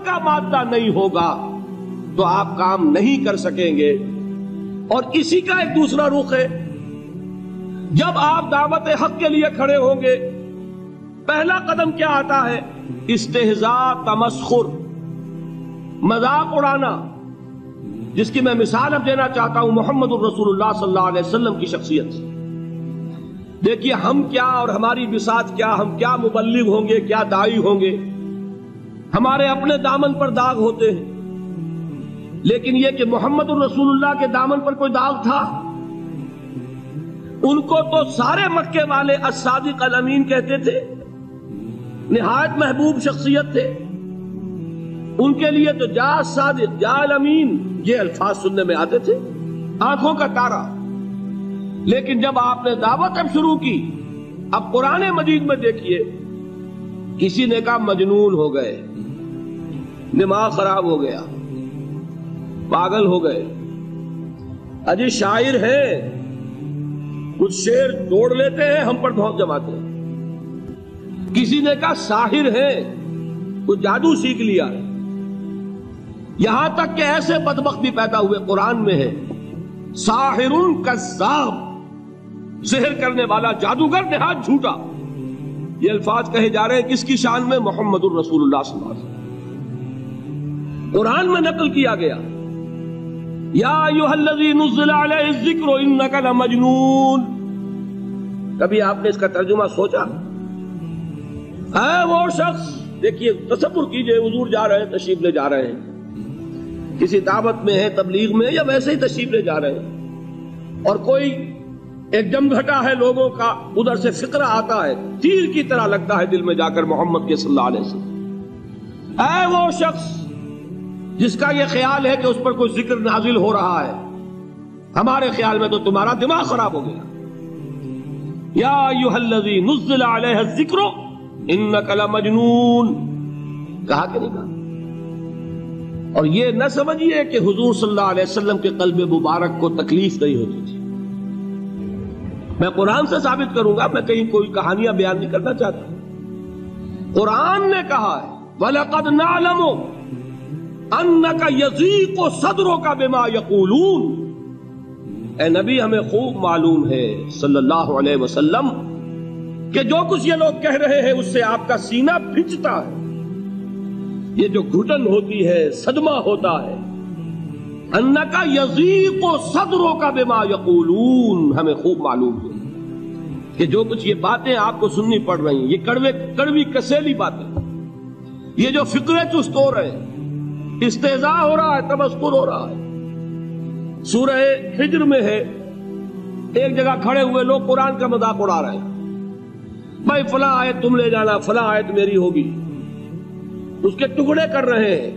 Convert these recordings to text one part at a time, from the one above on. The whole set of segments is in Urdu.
کا مادہ نہیں ہوگا تو آپ کام نہیں کر سکیں گے. اور اسی کا ایک دوسرا رخ ہے، جب آپ دعوت حق کے لیے کھڑے ہوں گے پہلا قدم کیا آتا ہے؟ استہزاء، تمسخر، مذاق اڑانا، جس کی میں مثال اب دینا چاہتا ہوں محمد الرسول اللہ صلی اللہ علیہ وسلم کی شخصیت سے. دیکھیے ہم کیا اور ہماری بساط کیا، ہم کیا مبلغ ہوں گے، کیا داعی ہوں گے، ہمارے اپنے دامن پر داغ ہوتے ہیں، لیکن یہ کہ محمد الرسول اللہ کے دامن پر کوئی داغ تھا؟ ان کو تو سارے مکے والے الصادق الامین کہتے تھے، نہایت محبوب شخصیت تھے. ان کے لیے تو جا صادق، جا الامین، یہ الفاظ سننے میں آتے تھے، آنکھوں کا تارا. لیکن جب آپ نے دعوت اب شروع کی، اب قرآن مجید میں دیکھیے کسی نے کہا مجنون ہو گئے، دماغ خراب ہو گیا، پاگل ہو گئے، اجی شاعر ہیں، کچھ شعر توڑ لیتے ہیں، ہم پر دھوک جماتے ہیں. کسی نے کہا ساحر ہیں، کچھ جادو سیکھ لیا ہے. یہاں تک کہ ایسے بدبخت بھی پیدا ہوئے، قرآن میں ہے ساحر کذاب، سحر کرنے والا جادوگر نہایت جھوٹا. یہ الفاظ کہے جا رہے ہیں کس کی شان میں؟ محمد الرسول اللہ صلی اللہ علیہ وسلم. قرآن میں نقل کیا گیا یا ایھا الذی نزل علیہ الذکر انک لمجنون. کبھی آپ نے اس کا ترجمہ سوچا؟ ہے وہ شخص، دیکھیے تصور کیجئے حضور جا رہے ہیں، تشریف لے جا رہے ہیں، کسی دعوت میں ہے، تبلیغ میں، یا ویسے ہی تشریف لے جا رہے ہیں، اور کوئی ایک جمگھٹا ہے لوگوں کا، ادھر سے فقرہ آتا ہے، تیر کی طرح لگتا ہے دل میں جا کر محمد کے صلی اللہ علیہ وسلم. اے وہ شخص جس کا یہ خیال ہے کہ اس پر کوئی ذکر نازل ہو رہا ہے، ہمارے خیال میں تو تمہارا دماغ خراب ہو گیا. یا ایھا الذی نزل علیہ الذکر انک لمجنون، کہا کہ نہیں کہا؟ اور یہ نہ سمجھیے کہ حضور صلی اللہ علیہ وسلم کے قلب مبارک کو تکلیف نہیں ہوتی تھی. میں قرآن سے ثابت کروں گا، میں کہیں کوئی کہانیاں بیان نہیں کرنا چاہتا. قرآن نے کہا ہے وَلَقَدْ نَعْلَمُ أَنَّكَ يَضِيقُ صَدْرُكَ بِمَا يَقُولُونَ. اے نبی ہمیں خوب معلوم ہے صلی اللہ علیہ وسلم کہ جو کچھ یہ لوگ کہہ رہے ہیں اس سے آپ کا سینہ پھنچتا ہے، یہ جو گھٹن ہوتی ہے، صدمہ ہوتا ہے. انکا یضیق صدرک بما یقولون، ہمیں خوب معلوم ہے کہ جو کچھ یہ باتیں آپ کو سننی پڑ رہی ہیں، یہ کڑوی کسیلی باتیں، یہ جو فقرے چست ہو رہے ہیں، استہزاء ہو رہا ہے، تمسخر ہو رہا ہے. سورہ ہجر میں ہے، ایک جگہ کھڑے ہوئے لوگ قرآن کا مذاق اڑا رہے ہیں، بھائی فلاں آیت تم لے جانا، فلاں آیت میری ہوگی، اس کے ٹکڑے کر رہے ہیں،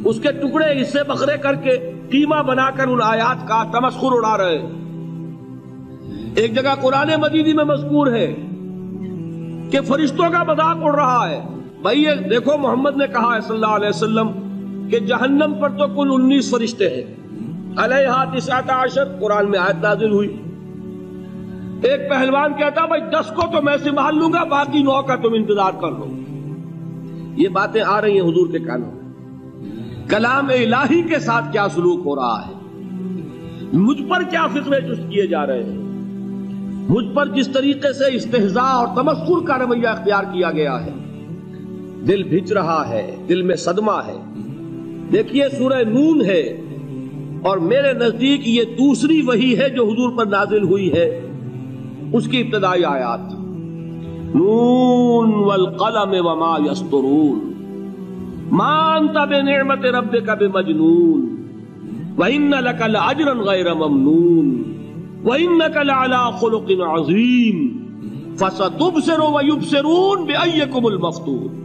اس کے ٹکڑے حصے بکھرے کر کے قیمہ بنا کر ان آیات کا تمسخر اڑا رہے ہیں. ایک جگہ قرآن مجیدی میں مذکور ہے کہ فرشتوں کا مذاق اڑ رہا ہے. بھائی یہ دیکھو محمد نے کہا ہے صلی اللہ علیہ وسلم کہ جہنم پر تو کل 19 فرشتے ہیں، علیہا 19 قرآن میں آیت نازل ہوئی. ایک پہلوان کہتا بھائی 10 کو تو میں سنبھال لوں گا، باقی 9 کا تم انتظار کر لو. یہ باتیں آ رہی ہیں حضور کے کانوں میں. کلام الہی کے ساتھ کیا سلوک ہو رہا ہے، مجھ پر کیا فقرے چست کیے جا رہے ہیں، مجھ پر جس طریقے سے استہزاء اور تمسخر کا رویہ اختیار کیا گیا ہے. دل بھج رہا ہے، دل میں صدمہ ہے. دیکھیے سورہ نون ہے، اور میرے نزدیک یہ دوسری وحی ہے جو حضور پر نازل ہوئی ہے، اس کی ابتدائی آیات نون والقلم وما یسطرون ما انت بنعمت ربک بمجنون وان لک لاجرا غیر ممنون وانک لعلی خلق عظیم فستبصر ویبصرون بأیکم المفتون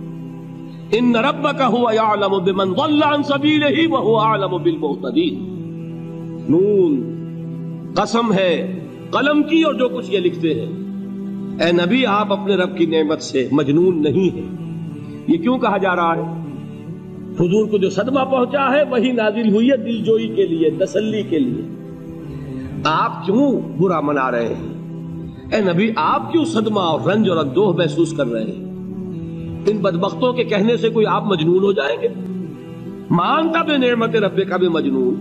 ان ربک هو یعلم بمن ضل عن سبیلہ وهو اعلم بالمہتدین. نون قسم ہے قلم کی اور جو کچھ یہ لکھتے ہیں. اے نبی آپ اپنے رب کی نعمت سے مجنون نہیں ہیں. یہ کیوں کہا جا رہا ہے؟ حضور کو جو صدمہ پہنچا ہے وہی نازل ہوئی ہے دل جوئی کے لیے، تسلی کے لیے. آپ کیوں برا منا رہے ہیں؟ اے نبی آپ کیوں صدمہ اور رنج اور اندوہ محسوس کر رہے ہیں؟ ان بدبختوں کے کہنے سے کوئی آپ مجنون ہو جائیں گے؟ مانتا بے نعمت رب کا بھی مجنون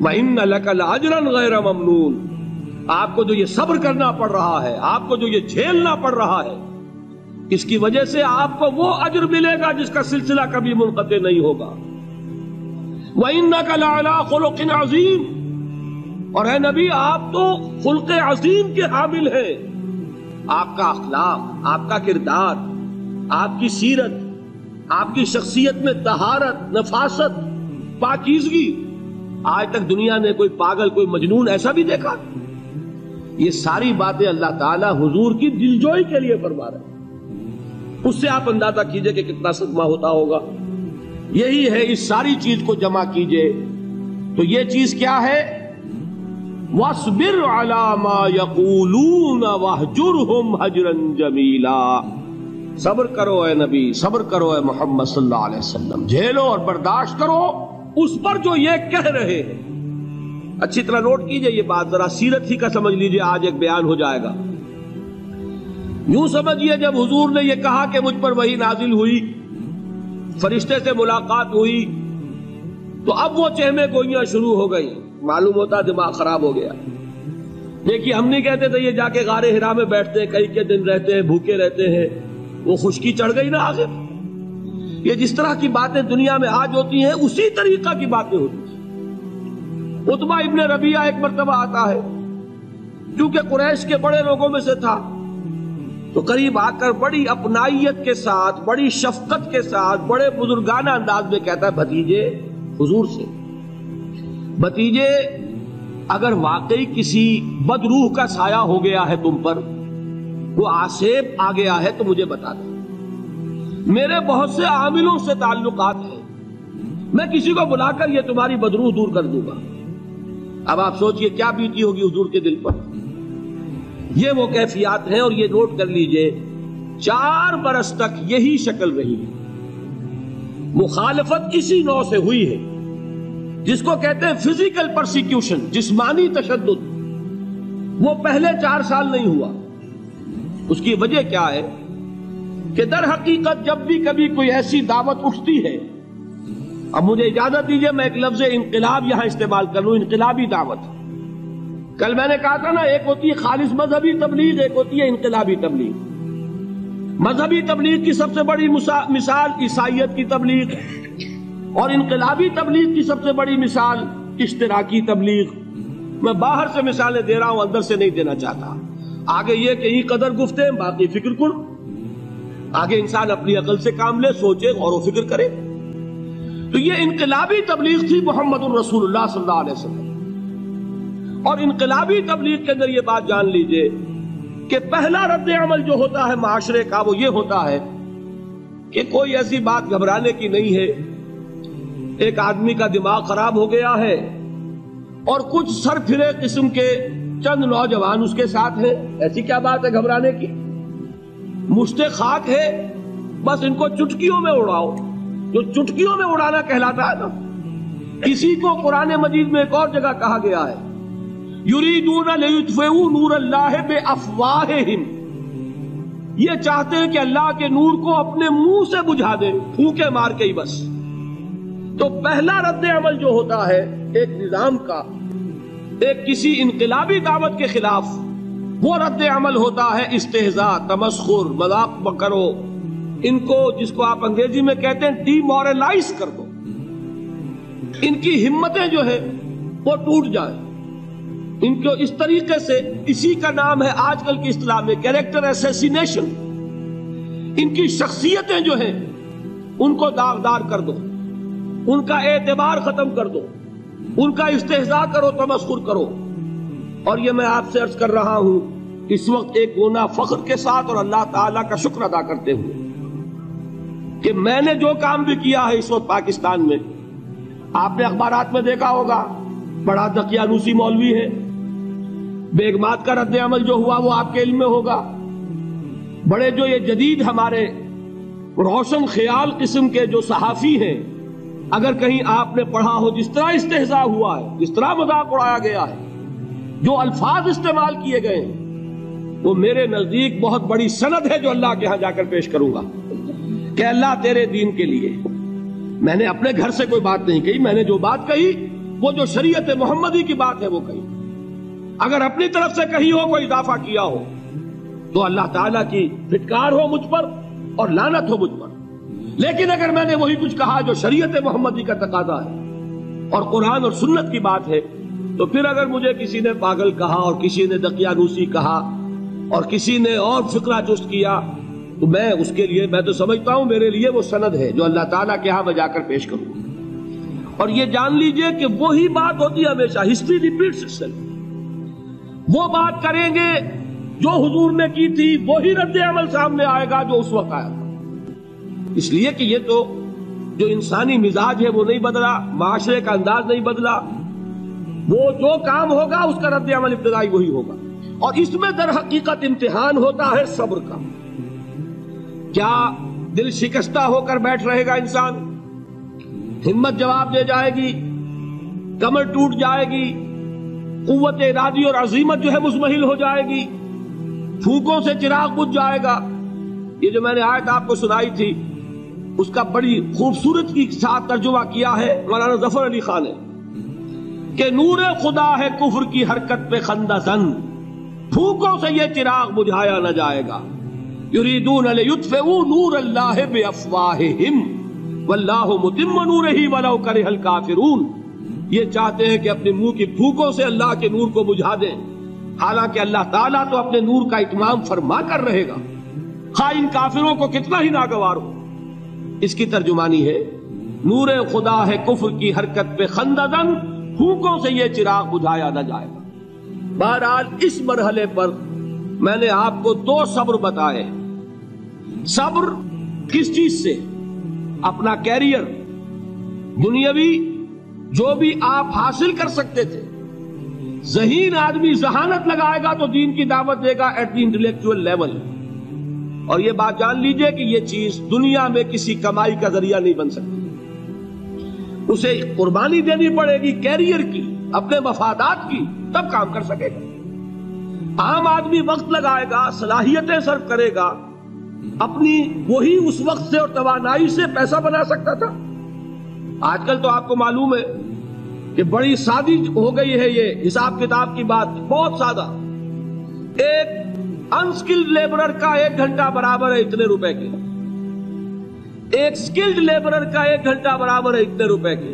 وَإِنَّ لَكَ لَأَجْرًا غَيْرَ مَمْنُونَ، آپ کو جو یہ صبر کرنا پڑ رہا ہے، آپ کو جو یہ جھیلنا پڑ رہا ہے، اس کی وجہ سے آپ کو وہ اجر ملے گا جس کا سلسلہ کبھی منقطع نہیں ہوگا۔ وَإِنَّكَ لَعَلَىٰ خُلُقٍ عَظِيمٍ، اور اے نبی آپ تو خلق عظیم کے حامل ہیں۔ آپ کا اخلاق، آپ کا کردار، آپ کی سیرت، آپ کی شخصیت میں طہارت، نفاست، پاکیزگی، آج تک دنیا نے کوئی پاگل، کوئی مجنون ایسا بھی دیکھا؟ یہ ساری باتیں اللہ تعالی حضور کی دلجوئی کے لیے فرما رہے ہیں۔ اس سے آپ اندازہ کیجئے کہ کتنا صدمہ ہوتا ہوگا۔ یہی ہے، اس ساری چیز کو جمع کیجئے تو یہ چیز کیا ہے؟ وَاصْبِرْ عَلَىٰ مَا يَقُولُونَ وَاهْجُرْهُمْ هَجْرًا جَمِيلًا، صبر کرو اے نبی، صبر کرو اے محمد صلی اللہ علیہ وسلم، جھیلو اور برداشت کرو اس پر جو یہ کہہ رہے ہیں۔ اچھی طرح نوٹ کیجئے یہ بات، ذرا سیرت ہی کا سمجھ لیجئے، آج ایک بیان ہو جائے گا۔ یوں سمجھیے جب حضور نے یہ کہا کہ مجھ پر وحی نازل ہوئی، فرشتے سے ملاقات ہوئی، تو اب وہ چہمے گوئیاں شروع ہو گئی، معلوم ہوتا دماغ خراب ہو گیا۔ دیکھیے ہم نہیں کہتے تھے یہ جا کے غار حرا میں بیٹھتے ہیں، کئی کے دن رہتے ہیں، بھوکے رہتے ہیں، وہ خشکی چڑھ گئی نا آخر۔ یہ جس طرح کی باتیں دنیا میں آج ہوتی ہیں اسی طریقہ کی باتیں ہوتی ہیں۔ عتبہ ابن ربیعہ ایک مرتبہ آتا ہے، کیونکہ قریش کے بڑے لوگوں میں سے تھا، تو قریب آ کر بڑی اپنائیت کے ساتھ، بڑی شفقت کے ساتھ، بڑے بزرگانہ انداز میں کہتا ہے، بھتیجے، حضور سے، بھتیجے اگر واقعی کسی بدروح کا سایہ ہو گیا ہے تم پر، وہ آسیب آ گیا ہے تو مجھے بتا دو، میرے بہت سے عاملوں سے تعلقات ہیں، میں کسی کو بلا کر یہ تمہاری بدروح دور کر دوں گا۔ اب آپ سوچئے کیا بیتی ہوگی حضور کے دل پر۔ یہ وہ کیفیات ہیں، اور یہ نوٹ کر لیجئے 4 برس تک یہی شکل رہی ہے۔ مخالفت اسی نوع سے ہوئی ہے جس کو کہتے ہیں فزیکل پرسیکیوشن، جسمانی تشدد، وہ پہلے 4 سال نہیں ہوا۔ اس کی وجہ کیا ہے کہ در حقیقت جب بھی کبھی کوئی ایسی دعوت اٹھتی ہے، اب مجھے اجازت دیجئے میں ایک لفظ انقلاب یہاں استعمال کر لوں، انقلابی دعوت۔ کل میں نے کہا تھا نا، ایک ہوتی ہے خالص مذہبی تبلیغ، ایک ہوتی ہے انقلابی تبلیغ۔ مذہبی تبلیغ کی سب سے بڑی مثال عیسائیت کی تبلیغ، اور انقلابی تبلیغ کی سب سے بڑی مثال اشتراکی تبلیغ۔ میں باہر سے مثالیں دے رہا ہوں، اندر سے نہیں دینا چاہتا۔ آگے یہ کہ ہی قدر گفتیں، باقی فکر کن۔ آگے انسان اپنی عقل سے کام لے، سوچے، غور و فکر کرے۔ تو یہ انقلابی تبلیغ تھی محمد الرسول اللہ صلی اللہ علیہ وسلم۔ اور انقلابی تبلیغ کے اندر یہ بات جان لیجئے کہ پہلا رد عمل جو ہوتا ہے معاشرے کا، وہ یہ ہوتا ہے کہ کوئی ایسی بات گھبرانے کی نہیں ہے، ایک آدمی کا دماغ خراب ہو گیا ہے اور کچھ سر پھرے قسم کے چند نوجوان اس کے ساتھ ہیں، ایسی کیا بات ہے گھبرانے کی؟ مشت خاک ہے، بس ان کو چٹکیوں میں اڑاؤ، جو چٹکیوں میں اڑانا کہلاتا ہے نا۔ اسی کو قرآن مجید میں ایک اور جگہ کہا گیا ہے، یریدون لیطفئوا نور اللہ بافواہہم، یہ چاہتے ہیں کہ اللہ کے نور کو اپنے منہ سے بجھا دیں، پھونکے مار کے ہی بس۔ تو پہلا رد عمل جو ہوتا ہے ایک نظام کا، ایک کسی انقلابی دعوت کے خلاف، وہ رد عمل ہوتا ہے استہزاء، تمسخر، مذاق کرو، ان کو جس کو آپ انگریزی میں کہتے ہیں ڈی مورلائز کر دو، ان کی ہمتیں جو ہے وہ ٹوٹ جائیں، ان کو اس طریقے سے، اسی کا نام ہے آج کل کی اصطلاح میں کیریکٹر اسیسینیشن، ان کی شخصیتیں جو ہیں ان کو داغدار کر دو، ان کا اعتبار ختم کر دو، ان کا استہزاء کرو، تمسخر کرو۔ اور یہ میں آپ سے عرض کر رہا ہوں اس وقت ایک گونا فخر کے ساتھ اور اللہ تعالیٰ کا شکر ادا کرتے ہوئے کہ میں نے جو کام بھی کیا ہے اس وقت پاکستان میں، آپ نے اخبارات میں دیکھا ہوگا، بڑا دقیانوسی مولوی ہے، بیگمات کا رد عمل جو ہوا وہ آپ کے علم میں ہوگا، بڑے جو یہ جدید ہمارے روشن خیال قسم کے جو صحافی ہیں، اگر کہیں آپ نے پڑھا ہو جس طرح استہزاء ہوا ہے، جس طرح مذاق اڑایا گیا ہے، جو الفاظ استعمال کیے گئے ہیں، وہ میرے نزدیک بہت بڑی سند ہے جو اللہ کے ہاں جا کر پیش کروں گا۔ کہ اللہ تیرے دین کے لیے، میں نے اپنے گھر سے کوئی بات نہیں کہی، میں نے جو بات کہی وہ جو شریعت محمدی کی بات ہے وہ کہی. اگر اپنی طرف سے کہی ہو، کوئی اضافہ کیا ہو، تو اللہ تعالیٰ کی پھٹکار ہو مجھ پر اور لعنت ہو مجھ پر. لیکن اگر میں نے وہی کچھ کہا جو شریعت محمدی کا تقاضا ہے اور قرآن اور سنت کی بات ہے، تو پھر اگر مجھے کسی نے پاگل کہا اور کسی نے دقیانوسی کہا اور کسی نے اور فقرہ جست کیا، تو میں اس کے لیے، میں تو سمجھتا ہوں میرے لیے وہ سند ہے جو اللہ تعالیٰ کے ہاں میں جا کر پیش کروں. اور یہ جان لیجئے کہ وہی بات ہوتی ہے ہمیشہ، ہسٹری ریپیٹس اٹسیلف. وہ بات کریں گے جو حضور نے کی تھی، وہی رد عمل سامنے آئے گا جو اس وقت آیا تھا. اس لیے کہ یہ تو جو انسانی مزاج ہے وہ نہیں بدلا، معاشرے کا انداز نہیں بدلا، وہ جو کام ہوگا اس کا رد عمل ابتدائی وہی ہوگا. اور اس میں در حقیقت امتحان ہوتا ہے صبر کا. کیا دل شکستہ ہو کر بیٹھ رہے گا انسان؟ ہمت جواب دے جائے گی، کمر ٹوٹ جائے گی، قوت ارادی اور عزیمت جو ہے مزمحل ہو جائے گی، پھونکوں سے چراغ بجھ جائے گا. یہ جو میں نے آیت آپ کو سنائی تھی، اس کا بڑی خوبصورت کی ساتھ ترجمہ کیا ہے مولانا ظفر علی خان نے کہ نور خدا ہے کفر کی حرکت پہ خندہ زن، پھونکوں سے یہ چراغ بجھایا نہ جائے گا. یریدون لیطفئوا نور اللہ بافواہہم واللہ متم نورہ ولو کرہ الکافرون. یہ چاہتے ہیں کہ اپنے منہ کی پھونکوں سے اللہ کے نور کو بجھا دیں، حالانکہ اللہ تعالیٰ تو اپنے نور کا اتمام فرما کر رہے گا، خواہ ان کافروں کو کتنا ہی ناگوار ہو. اس کی ترجمانی ہے نور خدا ہے کفر کی حرکت پہ خندہ زن، پھونکوں سے یہ چراغ بجھایا نہ جائے گا. بہرحال اس مرحلے پر میں نے آپ کو 2 صبر بتائے. صبر کس چیز سے؟ اپنا کیریئر دنیاوی جو بھی آپ حاصل کر سکتے تھے. ذہین آدمی ذہانت لگائے گا تو دین کی دعوت دے گا ایٹ دی انٹلیکچوئل لیول. اور یہ بات جان لیجئے کہ یہ چیز دنیا میں کسی کمائی کا ذریعہ نہیں بن سکتی. اسے قربانی دینی پڑے گی کیریئر کی، اپنے مفادات کی، تب کام کر سکے گا. عام آدمی وقت لگائے گا، صلاحیتیں صرف کرے گا، اپنی وہی اس وقت سے اور توانائی سے پیسہ بنا سکتا تھا. آج کل تو آپ کو معلوم ہے کہ بڑی سادی ہو گئی ہے یہ حساب کتاب کی بات، بہت سادہ. ایک انسکلڈ لیبرر کا 1 گھنٹہ برابر ہے اتنے روپے کے، ایک سکلڈ لیبرر کا 1 گھنٹہ برابر ہے اتنے روپے کے.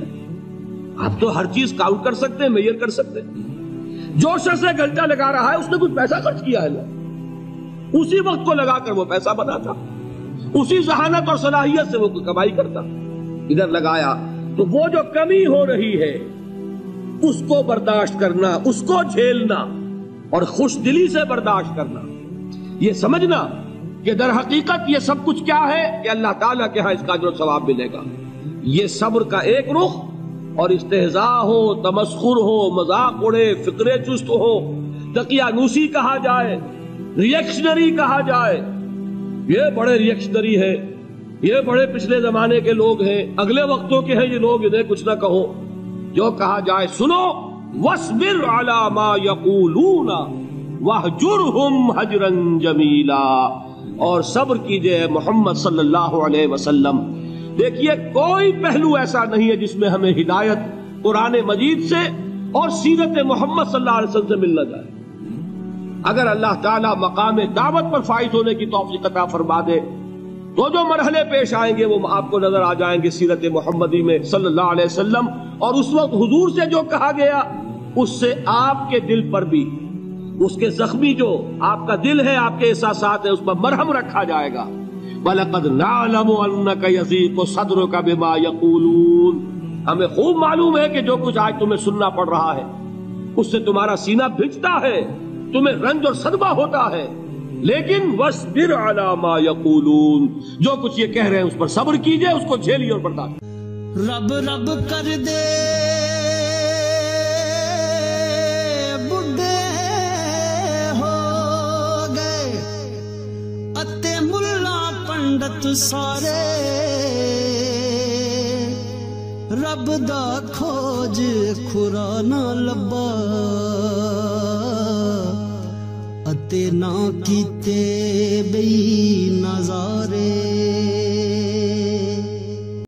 آپ تو ہر چیز کاؤنٹ کر سکتے ہیں، میئر کر سکتے ہیں. جو شخص 1 گھنٹہ لگا رہا ہے اس نے کچھ پیسہ خرچ کیا ہے نا، اسی وقت کو لگا کر وہ پیسہ بناتا، اسی ذہانت اور صلاحیت سے وہ کمائی کرتا. ادھر لگایا تو وہ جو کمی ہو رہی ہے اس کو برداشت کرنا، اس کو جھیلنا اور خوش دلی سے برداشت کرنا، یہ سمجھنا کہ در حقیقت یہ سب کچھ کیا ہے کہ اللہ تعالیٰ کے ہاں اس کا اجر و ثواب ملے گا. یہ صبر کا ایک رخ. اور استہزاء ہو، تمسخر ہو، مذاق اڑے، فقرے چست ہو، دقیانوسی کہا جائے، ریئیکشنری کہا جائے، یہ بڑے ریئیکشنری ہے، یہ بڑے پچھلے زمانے کے لوگ ہیں، اگلے وقتوں کے ہیں یہ لوگ، انہیں کچھ نہ کہو. جو کہا جائے سنو. وَاصْبِرْ عَلَى مَا يَقُولُونَ وَاهْجُرْهُمْ هَجْرًا جَمِيلًا. اور صبر کیجئے محمد صلی اللہ علیہ وسلم. دیکھیے کوئی پہلو ایسا نہیں ہے جس میں ہمیں ہدایت قرآن مجید سے اور سیرت محمد صلی اللہ علیہ وسلم سے ملنا جائے. اگر اللہ تعالیٰ مقام دعوت پر فائز ہونے کی توفیق عطا فرما دے تو جو مرحلے پیش آئیں گے وہ آپ کو نظر آ جائیں گے سیرت محمدی میں صلی اللہ علیہ وسلم. اور اس وقت حضور سے جو کہا گیا اس سے آپ کے دل پر بھی، اس کے زخمی جو آپ کا دل ہے، آپ کے احساسات ہیں، اس پر مرہم رکھا جائے گا. وَلَقَدْ نَعْلَمُ أَنَّكَ يَضِيقُ صَدْرُكَ بِمَا يَقُولُونَ. ہمیں خوب معلوم ہے کہ جو کچھ آج تمہیں سننا پڑ رہا ہے اس سے تمہارا سینہ بھجتا ہے، تمہیں رنج اور صدمہ ہوتا ہے. لیکن وَاصْبِرْ عَلَى مَا يَقُولُونَ، جو کچھ یہ کہہ رہے ہیں اس پر صبر کیجئے، اس کو جھیلیے اور برداشت. رب رب کر دے بڈھے ہو گئے اتے ملا پنڈت سارے، رب دا کھوج کھرا نہ لبا اتے نہ کیتے بئی